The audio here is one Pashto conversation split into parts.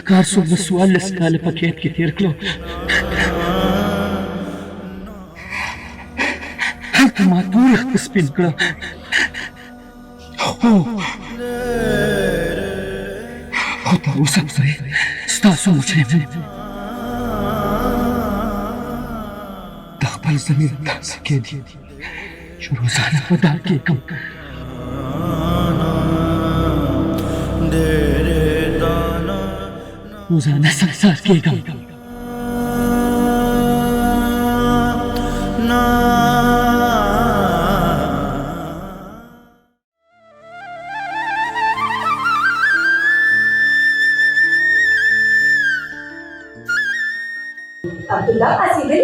ښکار شو د 14 کاله په قید کې تېر کړو. هلته ما تور وخت سپین کړه. خو تر اوسه پورې ستاسو مجرم یم. د خپل ضمیر داسې کېدي چې روزانه په دار کېږم. روزانه سنګسار کېږم. عبدالله پاسېدلی؟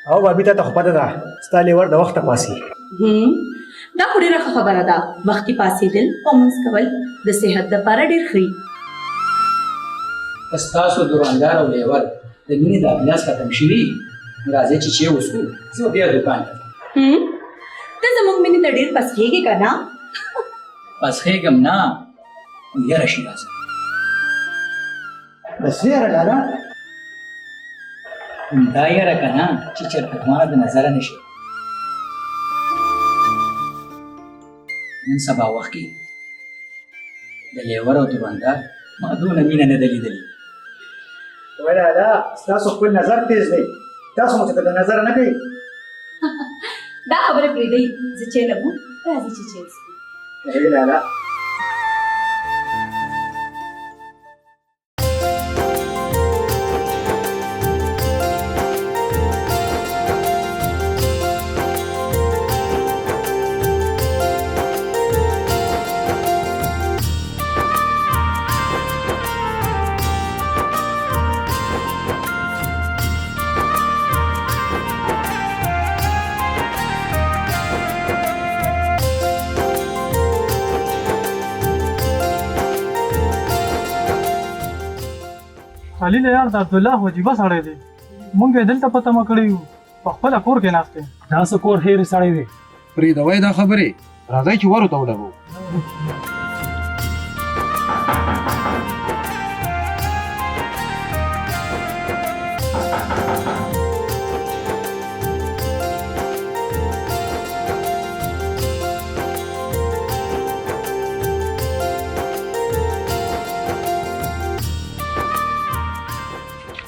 او بابي ته خو پته ده ستا لیور د وخته پاسي. دا خو ډېره ښه خبره ده. وختي پاسېدل او لمونځ کول د صحت دپاره ډېر ښه وي. ستاسو دوراندار او لیور د مینې د اګلاس ختم شوي. راځئ چې وڅښو. زه بیا دوکان ته ځم. ته زموږ مینې ته ډېر پسخېږې که نه؟ پسخېږم نه، یره شي راځه. د څه یاره لالا؟ دا یره که نه چې چېرته زما د نظره نه شي. نن سبا وخت کې د لیور او دوراندار ما دونه مینه نه ده لیدلې. وای لالا ستاسو خپل نظر تیز دی. تاسو مو ته د نظره نه کوي. دا خبره پرېږدئ. زه چای لګوم. راځئ چې چای وڅښو. ای لالا خلیل یار د عبدالله وجیبه سړی دی. مونږ یې دلته په تمه کړی یو. په خپله کور کې ناست دی. دا څه کور هېرې سړی دی. پرېږدوئ دا خبرې. راځئ چې ور ورته وډبو.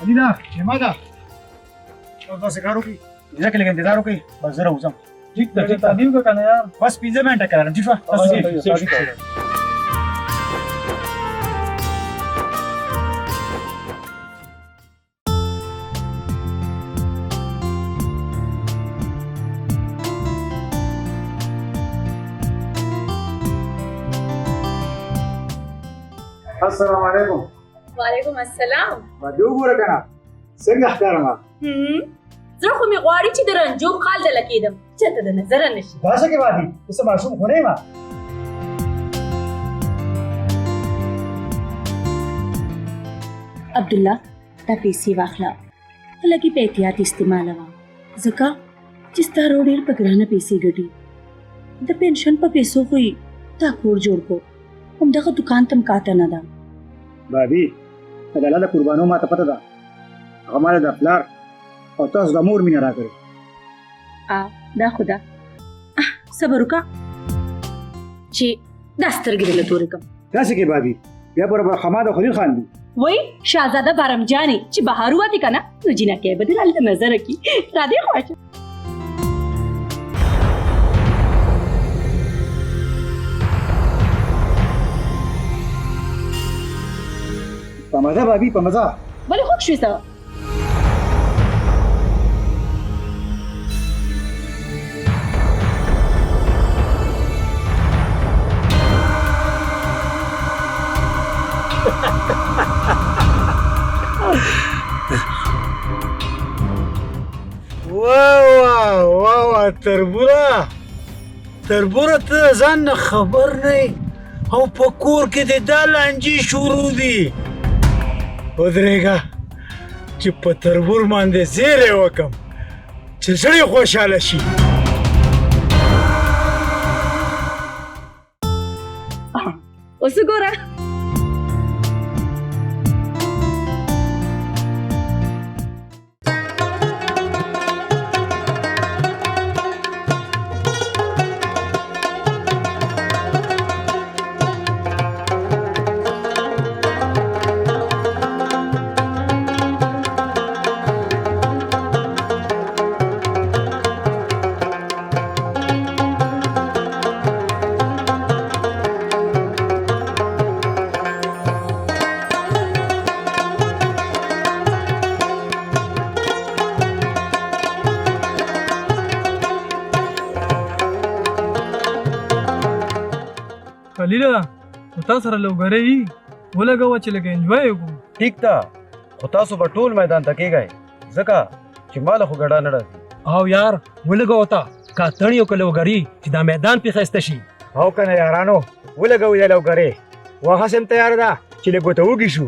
علینا جمعه ده او تاسو کار وکړئ. ځکه لږ انتظار وکړئ. بس زه راوځم. ټیک ده ټیک ده. دیو که نه یار. بس 15 منټه کې راځم. ټیک شوه؟ السلام علیکم. وعلیکم السلام. باندې وګوره که نه څنګه ښکارم. زړه خو مې غواړي چې د رنجو خال ډله کېدم چېرته د نظره نه شي. دا څه کې بادي زه څه ماشوم خو نه یم. عبدالله دا پیسې واخله. لږې په احتیاط استعمالوه ځکه چې ستا ورور ډېر په ګرانه پیسې ګټي. د پنشن په پیسو خو یې تا کور جوړ کړو. همدغه دوکان ته مکاته نه ده. بابي د لالا د قربانو ما ته پته ده. هغه ما د پلار او تاسو د مور مینه راکړې. دا خو ده. صبر وکړه چې دا سترګې دله تورې کړم. داسې کې بابي بیا پر حماد او خلیل خان دي. وای شهزاده بارمجانې چې بهر ووتې که نه نو جینکۍ به دې هلته نظره کړي. راځئ خواشه. په مزه بابي په مزه. ولې خوږ شوې څه؟ واه تربوره ته ځان نه خبر نه او په کور کې د دا لانجې شروع دي. ودرېږه چې په تربور باندې زیری وکم چې زړه خوشحاله شي. اوس وګوره خلیله خو تا سره لوګری ولګوه چې لږ انجوای وکړو. ټیک ده خو تاسو به ټول میدان ته کېږئ ځکه چې ما له خو ګډا نه راځي. او یار ولګو تا کا تڼیو که لوګري چې دا میدان پې ښایسته شي. او کنه یارانو ولګوي دا لوګرې وخت هم تیار ده چې لږ ورته وږي شو.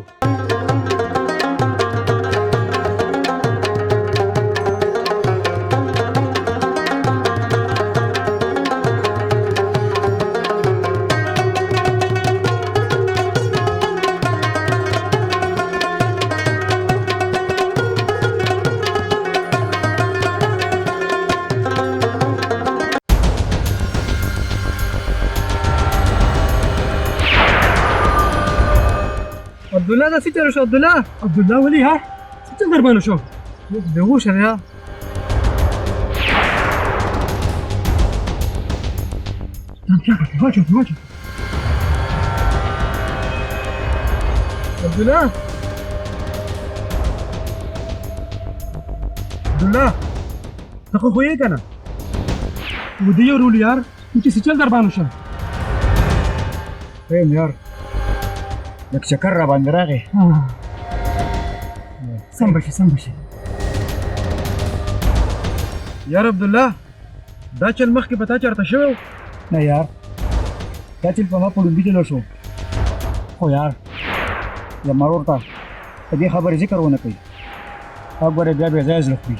عبدالله دا څه چلو شو عبدالله ولې ها څه چل در باندې شو بېهوشه دی ها. عبدالله ته خو پوهېږې که نه ودې یو رول یار چې څه چل در باندې شو. ایم یار لږ چکر را باندې راغی. سم به شي یار عبدالله دا چل مخکې په تا چېرته شوی و؟ نه یار دا چل په ما په لومبي چلو شو خو یار زما ورور ته په دې خبرې ذکر ونه کوي او ګوره بیا بې ځایه زړه خوري.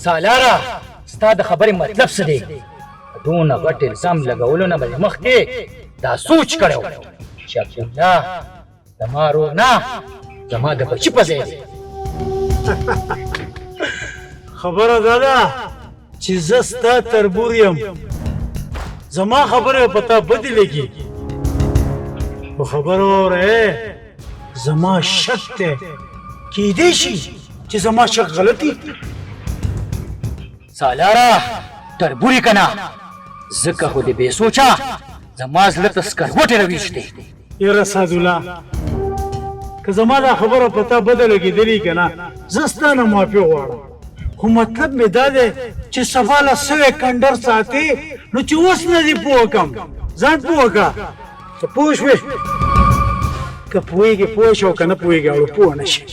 سالاره ستا د خبرې مطلب څه دی؟ دونه غټ الزام لګولو نه به مخکې دا سوچ کړی و چې عبدالله زما ورور نه زما د بچي په ځای دی. خبره دا ده چې زه ستا تربور یم زما خبره په تا بدې لګي خو خبره واوره زما شک دی کیدی شي چې زما شک غلطي. سالاره تربوري که نه ځکه خو دې بې سوچه زما زړه ته سکروټې راویشتې. یاره سعدالله که زما دا خبره په تا بده لګېدلې که نه زه ستا نه معافي غواړم خو مطلب مې دا دی چې صفا له سوی کنډر ساتې نو چې اوس نه دې پوه کړم ځان پوه کړه که پوه شوې که پوهېږې پوه شه او که نه پوهېږې او پوه نه شي.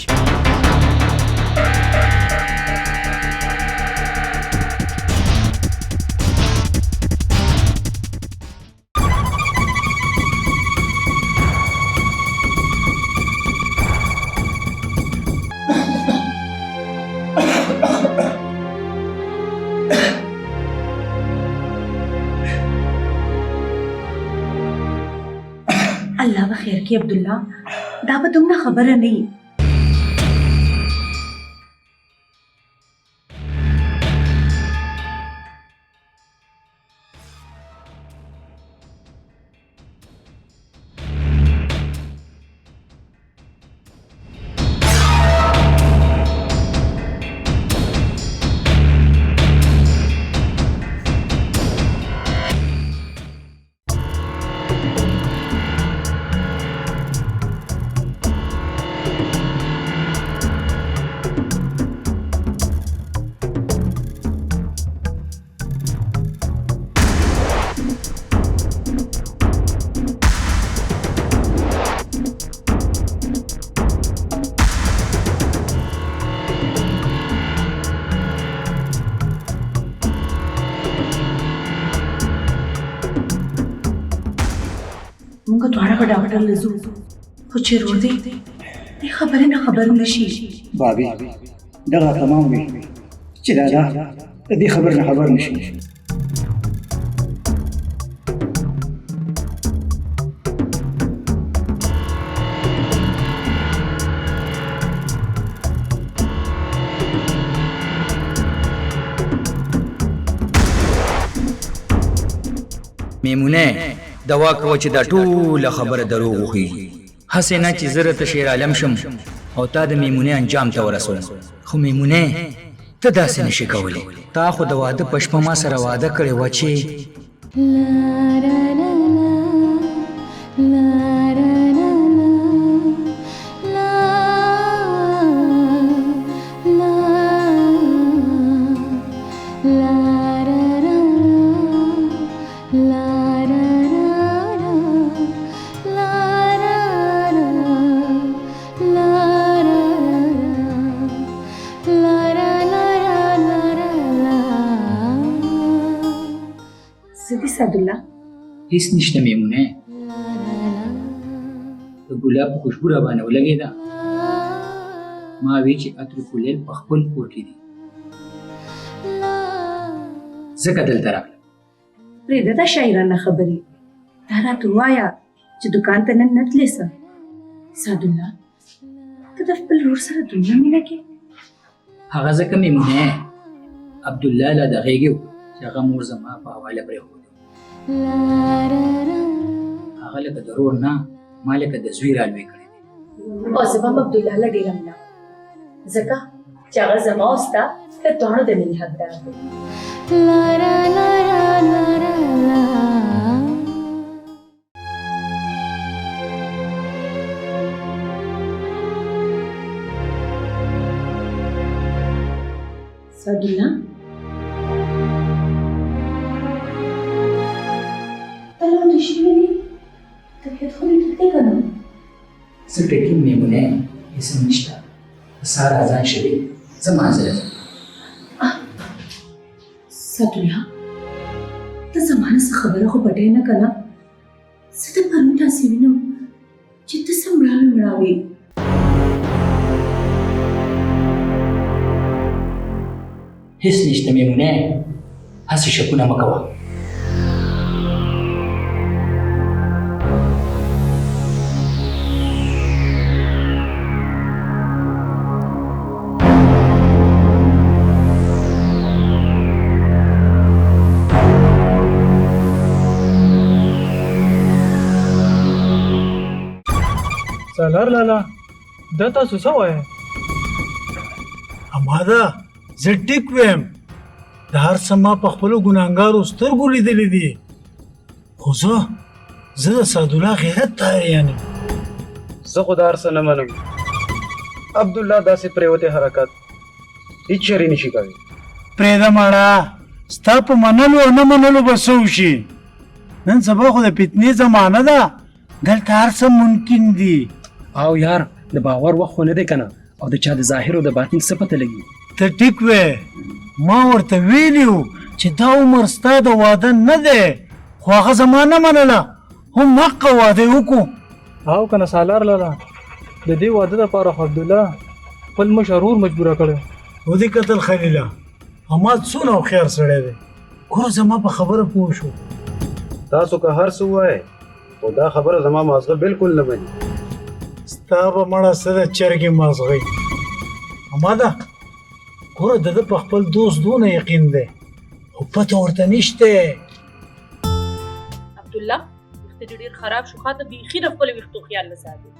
الله به خیر کړي عبدالله دا به دومره خبره نه وي. موږ دواړه به ډاکټر له ځو خو چې رور دی دې خبرې نه خبر نه شي. بابي دغه تمام وي چې دا د دې خبر نه خبر نشي. میمونه دوا کوه چې دا ټوله خبره دروغ وښیي هسې نه چې زه راته شیر عالم شم او تا د میمونې انجام ته ورسوم خو میمونې ته داسې نشي کولی تا خو د واده په شپه ما سره واده کړې وه چې سعدالله؟ هیڅ نشته میمونه د ګلاب خوشبو را باندې ولګېده ما وی چې عطر کلیل په خپل کور کې دي ځکه دلته راغلم پرېږده دا شاعرانه خبرې دا راته ووایه چې دوکان ته نن نه تلې څه سعدالله ته د خپل ورور سره دومره مینه کې هغه ځکه میمونه عبدالله له د غېږې و چې هغه مور زما په حواله پرېښودو هغه لکه د رور نه ما لکه د زوی رالوی کړی دی او زه به هم عبدالله له ډېره مینه ځکه چې هغه زما او ستا د دواړو د مینې حقدار دی سعدالله ته لا ودې شوې دي طبیعت خو دې ټیک دی که نه څه ټکیم میمونه هېڅ هم نشته سهار اذان شوی زه مانځه ځم سعدالله ته زما نه څه خبره خو پټوې نه که نه زه د پرون داسې وینم چې ته څه مړاوې مړاوې هیڅ نشته میمونه هسې شکونه مه کوه سالار لالا دا تاسو څه وایې هماده زه ټیک ویم د هر څه ما په خپلو ګناهګارو سترګو لیدلي دي خو زه د سعدالله غیرت ته حیران یم زه خو د هر څه نه منم عبدالله داسې پرېوتې حرکت هېڅ شری نشي کوي پرېږده ماړه ستا په منلو او نه منلو به څه وشي نن سبا خو د فتنې زمانه ده دلته هر څه ممکن دي او یار د باور وخت خو نه دی کنه او د چا د ظاهر او د باطن څه پته لګي ته ټیک وې ما ورته ویلي وو چې دا عمر ستا د واده نه دی خو هغه زما نه منله هم حقه واده یې وکړو او کنه سالار لالا د دې واده دپاره خو عبدالله خپل مشر ورور مجبوره کړی ودې کتل خلیله احمد څونه هوښیار سړی دی ګوره زما په خبره پوه شو تاسو که هر څه ووایې خو دا خبره زما مازغه بالکل نه مني ستا به مړه څه د چرګې مازغی هماده ګوره د ده په خپل دوست دونه یقین دی خو پته ورته نشته عبدالله ویښته دې ډېر خراب شو خاته بیخي د خپلو ویښتو خیال نه ساتي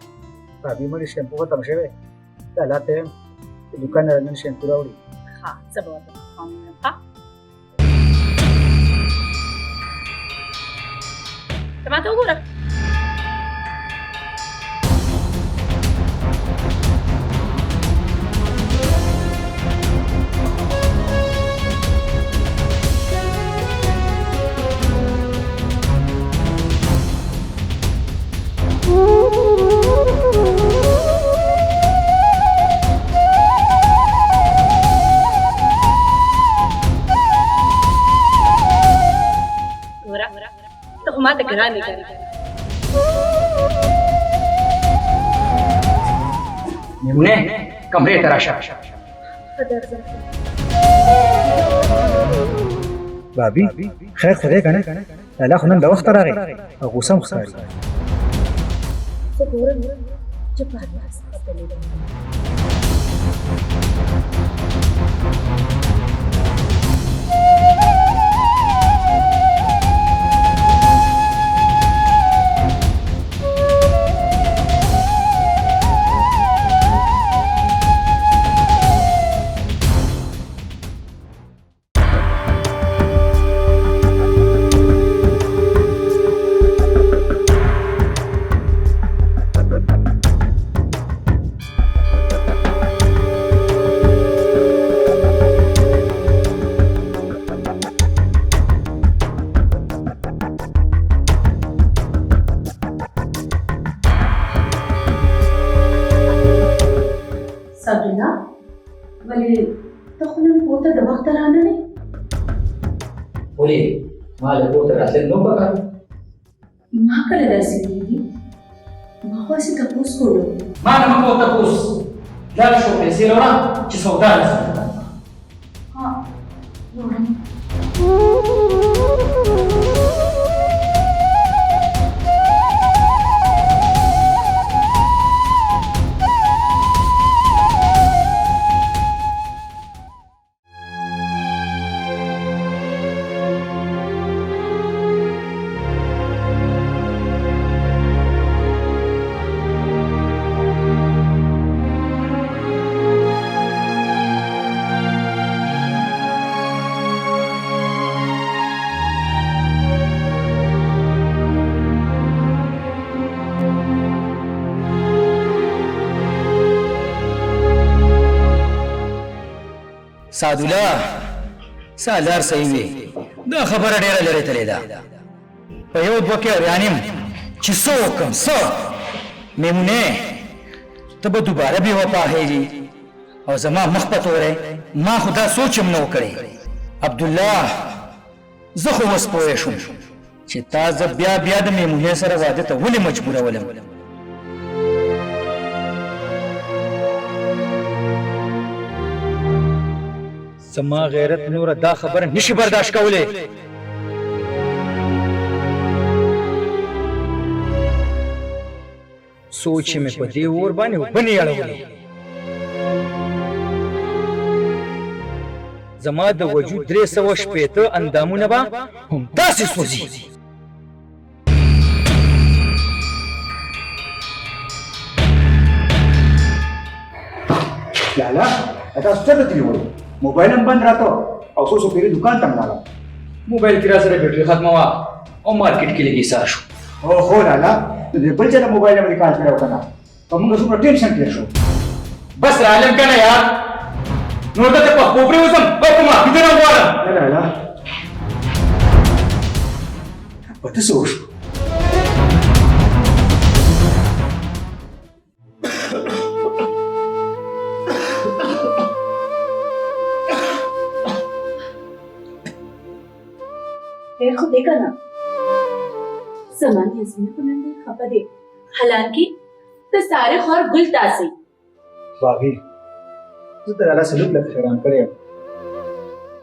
بابي مړي شیمپو ختم شوی دا لا ته یم د دوکان نه نن شیمپو راوړي ښه زه به ورته پخوم ښه ته ماته وګوره ته خو ماته ګرانې کوې میمونه کمرې ته راشه ښه درځم بابي خیر خو دی که نه لالا خو نن د وخته راغی او غوسه هم ښکاري زه ګورم چې په الله څخه تللی دی سعدالله ولې ته خو نن کور ته د وخته رانغلې ولې ما له کور ته راتلل نو پکار ما کله داسې ویلي دي ما خو هسې تپوس کولو ما نه مه کوه تپوس لاړ شو پیسې راوړه چې سودا رسېږي ها وړم سعدالله سالار صحیح وي دا خبره ډېره لرې تلې ده په یو دوه کې اریانیم چې څه وکړم څه میمونې ته به دوباره بې وفا هېږي او زما مخ په توری ما خو دا سوچ هم نه و کړی عبدالله زه خو اوس پوه شوم چې تا زه بیا بیا د میمونې سره واده ته ولې مجبورولم زما غیرت نوره دا خبره نشي برداشت کولی سوچ مې په دې اور باندې اوبه نه اړولې زما د وجود 360 اندامونه به همداسې سوځي لالا تاسو څه تللی وئ موبایل هم بند راته او څو څو پیرې دکان ته هم لاړم موبایل کې را سره بیټري ختمه وه او مارکیټ کې لږ ایسار شو اوهو لالا د دې بل چا د موبایل نه مې کال کړی و که نه په موږ څومره ټینشن تېر شو بس رالم که نه یار نو ته په خپو پرېوځم او په معافي دې نه غواړم نه لالا په ته څه وشو ډېر خو دی که نه زما یزمین خو نن ډېر خفه دی حالانکې د سارے خور ګل تاسې باغي زه د لالا سلوک لکه حیران کړی یم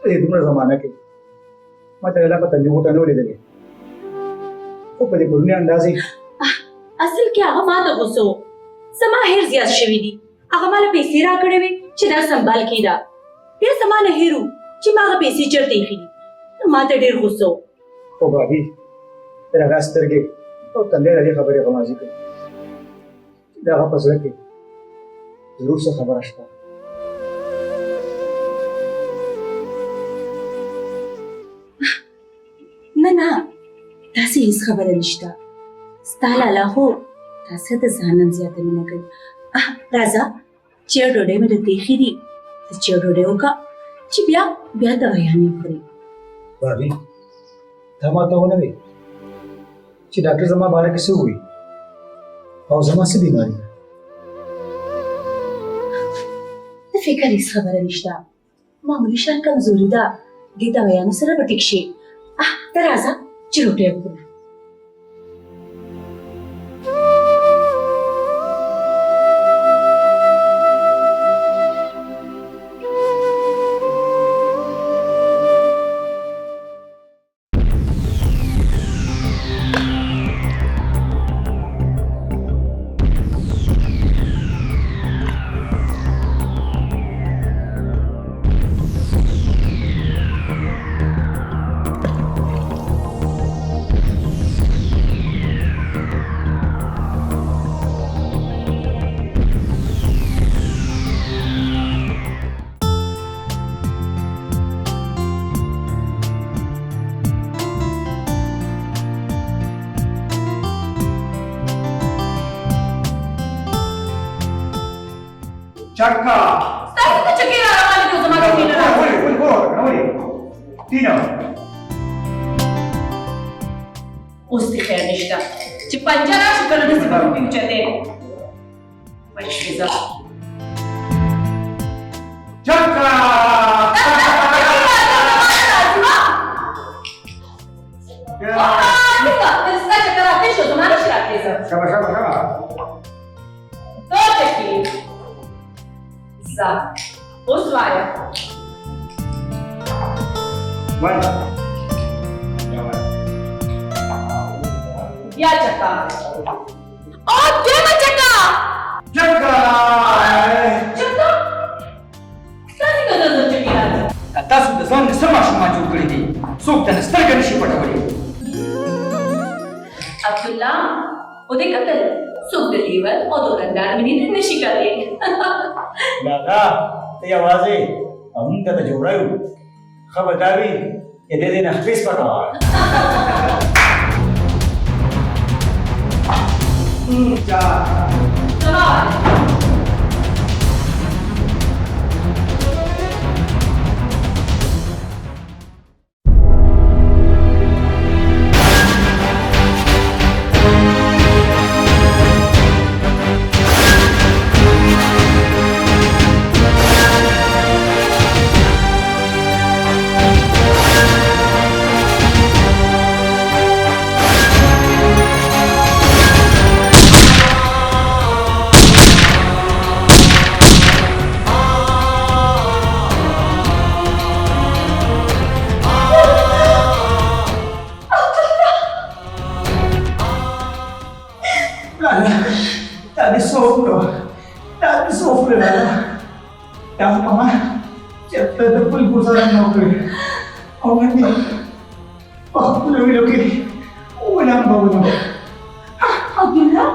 په دې دومره زمانه کې ما د لالا په تندي غوټه نه و لیدلې خو په دې پروني اندازې اصل کې هغه ما ته غوسه و زما هیر زیات شوي دي هغه ما له پیسې راکړې وې چې دا سنبال کېده بیا زما نه هیر و چې ما هغه پیسې چېرته ایښي دي نو ما ته ډېر غوسه و خو باغي د هغه سترګې او تندی د دې خبرې غمازي کوي د هغه په زړه کې ضرور څه خبره شته نه نه داسې هېڅ خبره نشته ستا لالا خو تاسې د ځان هم زیاته مینه کوي راځه چیر ډوډۍ مې درته ایښي دي ته چیر ډوډۍ وکړه چې بیا دوایانې وخورې باغي تا ما ته ونه وی چې ډاکټر زما باره کې څه ووایي او زما څه بیماري ده د فکر هېڅ خبره نشته معمولي شان کمزوري ده دې دوایانو سره به ټیک شي ته راځه چې روټۍ وخورو چکا تاسو ته چکې را روانې دي زما چکې نه راځي ولې تینا اوس دې خیر نشته چې پنجه راشي کله داسې به روپۍ اوچتې وایي زه چکا څنګه ستا چکر راکړی شو زما نشي راکړی زه شابه شابه شابه دو ټکي ځه اوس وایه بیا چکا او دویمه چکا چکا چکا ستا څنګه د چکې راځي تاسو د ځان نه څه ماشومان جوړ کړي دي څوک ته سترګې نشي پټولی عبدالله ਉਹਦੇ ਕਤਲ څوک د لیور او دوکاندار مې نه نشي کولی لالا ته یوازې موږ ته جوړه یو خبردار وي چې دې نه خپل پټوه سوال Tadi sofro Lala. Yang mama cerita terpul pusaran nokri. Awan ni, aku lebih lagi. Ulang bau. Abdullah,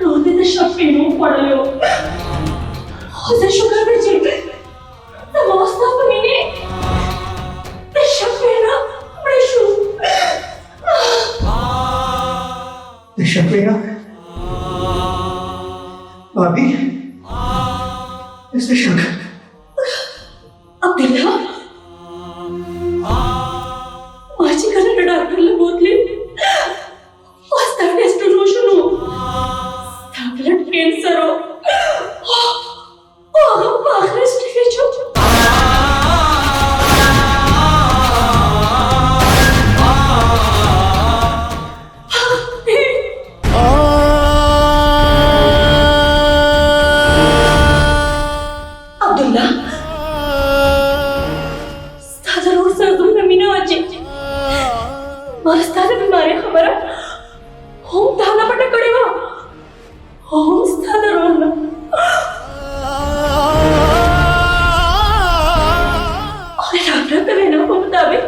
रोते तो शफीनों पड़ लो खुदा शुक्र बचे नमस्ता पनीने तो शफीना बड़े शू Shafina, Bobby, Mr. Shuk. Abdullah, माझी कारण डॉक्टरला बोलले वास्ता टेस्ट रोशनो ब्लड कैंसर हो आखिरी स्टेज हो अब्दुल्ला ताजा रोड सर तुम नमीना वाचे वास्ता बीमारी खबर होम धाना पटा कड़ेगा होम ताजा रोड ना और डॉक्टर का लेना को मुताबिक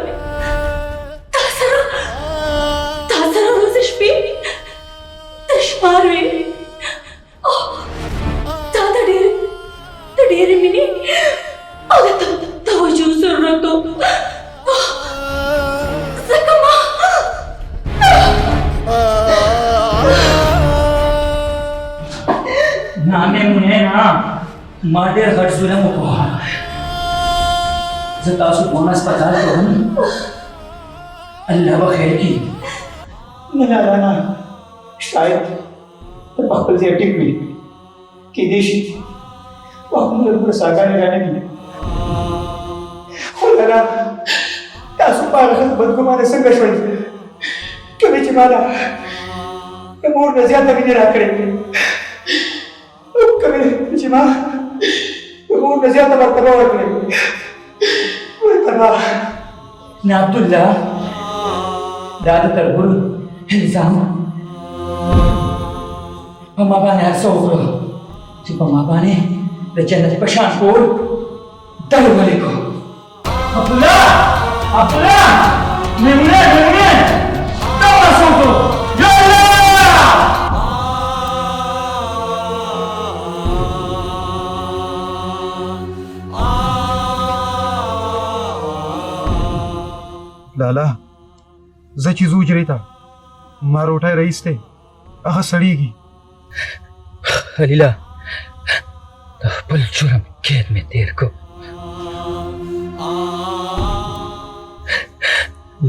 ताजा रोज स्पी तशमार हुई ताजा डेरे मिनी अगर तवज्जो जरूरत हो सकमा नामे मुने ना माडेर हट जुलम को जतासु कोना अस्पताल को हम अल्लाह बखैर की Nalala शायद तो पापल से टिक हुई कि देशी waktu bersahkan dengan ini. Ulala, tak sempat buat kemana sengkaswan. Kami cimala, kemur nasihat kami dirakre. Kami cimala, kemur nasihat bertabar kre. Bertabar. ना अब्दुल्ला दादा तरबुल हिल्जाम पमाबाने असोगो ची पमाबाने द जन्नत पशान कोर दर वाले को अब्दुल्ला मेमुने दवा सोगो या लाला زه چې زو جری تا ما روټای رئیس ته هغه سړیږي خلیلا د خپل جرم کېد مې تیر کو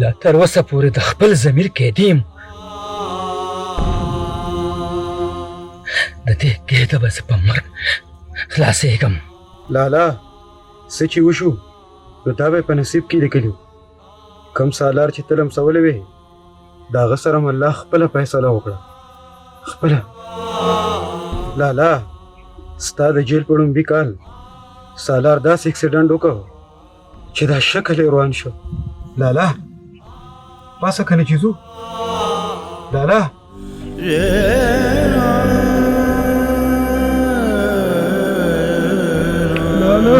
لا تر اوسه پورې د خپل ضمیر قیدیم د دې قیده به زه په مرګ خلاصېږم لالا څه چې وشو نو تا به په نصیب کې لیکلي کم سالار چې تلم سولې وې د هغه سره م الله خپله فیصله وکړه خپله لالا ستا د جیل په ړومبي کال سالار داسې اکسیډنټ وکړ چې دا شکل یې روان شو لالا پاسه کنه چې ځو لالا لالا